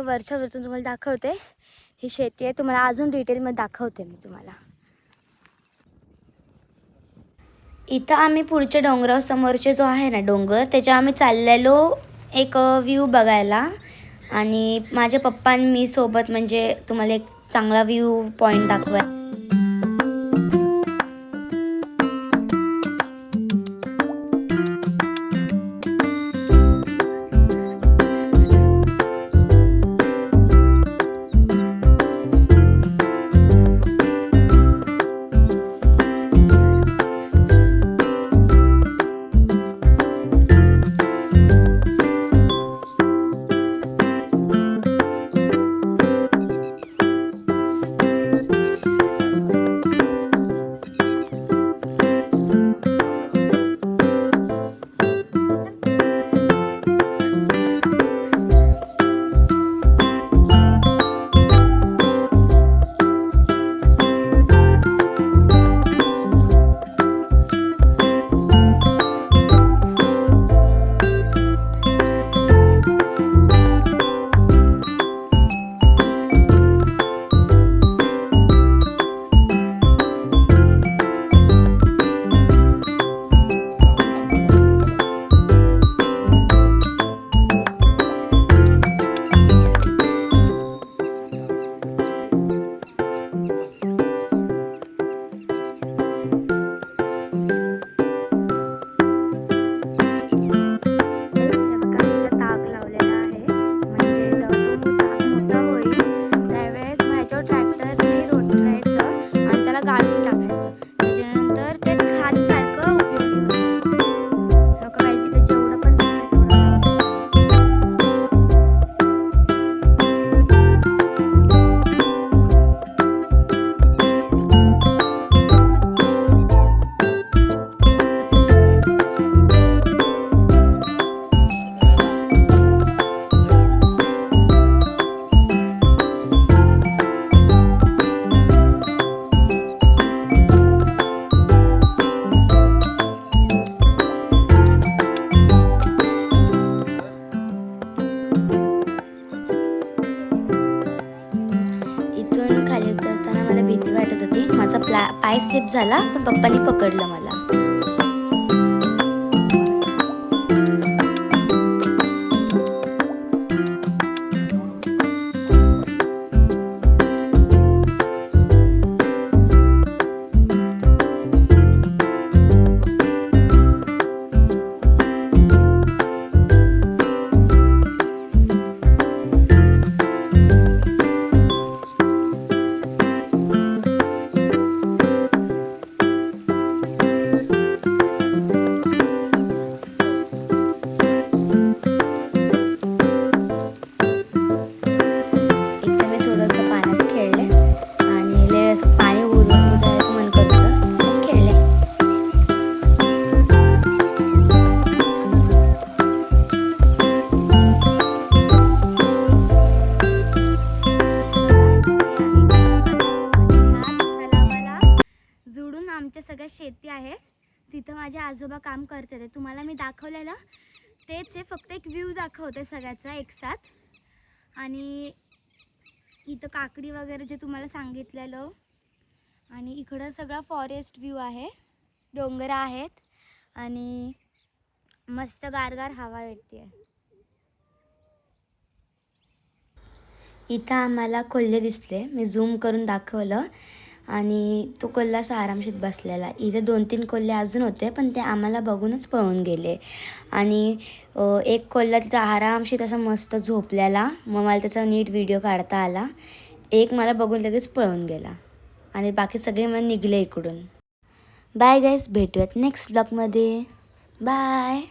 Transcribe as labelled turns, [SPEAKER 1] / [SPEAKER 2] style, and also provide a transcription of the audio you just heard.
[SPEAKER 1] वरच्या वरतून तुम्हाला दाखवते, ही शेती आहे. तुम्हाला अजून डिटेलमध्ये दाखवते मी तुम्हाला. इथं आम्ही पुढच्या डोंगरासमोरचे जो आहे ना डोंगर, त्याच्या आम्ही चाललेलो एक व्ह्यू बघायला. आणि माझे पप्पा आणि मी सोबत, म्हणजे तुम्हाला एक चांगला व्ह्यू पॉईंट दाखवा. पाय स्लिप झाला, पण पप्पांनी पकडलं मला. सगळ्या शेती आहे, तिथं माझे आजोबा काम करतात. तुम्हाला मी दाखवलेलं तेच आहे, फक्त एक व्ह्यू दाखवते सगळ्याचा एक साथ. आणि इथं काकडी वगैरे जे तुम्हाला सांगितलेलं, आणि इकडं सगळा फॉरेस्ट व्ह्यू आहे, डोंगर आहेत आणि मस्त गारगार हवा येते. इथं आम्हाला कोल्हे दिसले, मी झूम करून दाखवलं. आणि तो कोल्हा असा आरामशीत बसलेला. इथे 2-3 कोल्हे अजून होते, पण ते आम्हाला बघूनच पळून गेले. आणि एक कोल्हा तिथं आरामशीत असा मस्त झोपलेला, मग मला त्याचा नीट व्हिडिओ काढता आला. एक मला बघून लगेच पळून गेला आणि बाकी सगळे मग निघले इकडून. बाय गाईज, भेटूयात नेक्स्ट ब्लॉगमध्ये. बाय.